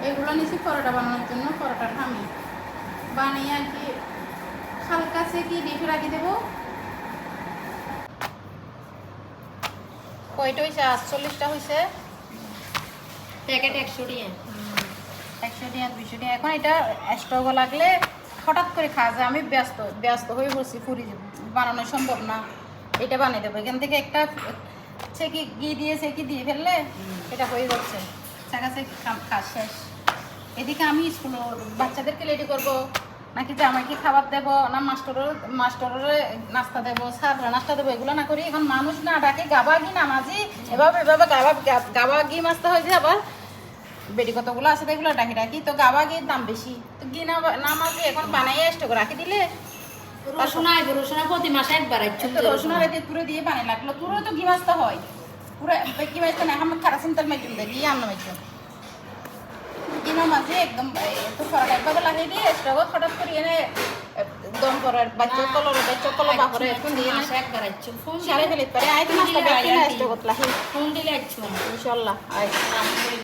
এগুলো নিয়েছি পরোটা বানানোর জন্য। পরোটাটা আমি বানিয়ে আর কি হালকা সে কি ডিপে রাখি দেবো। কয়টা হয়েছে? 48টা হয়েছে। প্যাকেট 100 টাকা। 100 টাকা 200 টাকা। এখন এটা স্টক লাগলে হঠাৎ করে খাওয়া যায়। আমি ব্যস্ত হয়ে বসি, ফুরি বানানো সম্ভব না। এটা বানিয়ে দেবো এখান থেকে একটা ছেঁকি ঘি দিয়ে ছেঁকি দিয়ে ফেললে এটা হয়ে যাচ্ছে। কাছে কাজ শেষ। এদিকে আমি স্কুল বাচ্চাদেরকে রেডি করবো, নাকি যে আমাকে খাবার দেবো, না মাস্টারের নাস্তা দেবো, স্যাররা নাস্তা দেবো, এগুলো না করি। এখন মানুষ না ডাকে গাবা ঘি নামাজি, এভাবে গাবা ঘি মাছতে হয় যে আবার বেটি কতগুলো আছে এগুলো ডাকি তো গাবা ঘির দাম বেশি। তো ঘি নামাজি এখন বানাইয়ে স্টক রাখি দিলে রসুনা প্রতি মাসে একবার রসুন আর তুরে দিয়ে বানিয়ে লাগলো। তুরো তো ঘি মাছতে হয়, পুরো ঘি মাছতে না। আমার খারাপ চিন্তার মাইজুম দেয় ঘি আন্ন মাইজুম কিনো মাঝে একদম তো ফরাটা একভাবে লাগিয়ে দিয়ে স্টকত হঠাৎ করে এনে দম করার বাচ্চা কলর বাপরে এখন দিয়ে মাসে একবার আইছো ফোন সারে ফেলিত পারে আই তো নাস্তা ব্যাগ কিনা স্টকত লাগি ফোন দিলে আইছো ইনশাআল্লাহ আই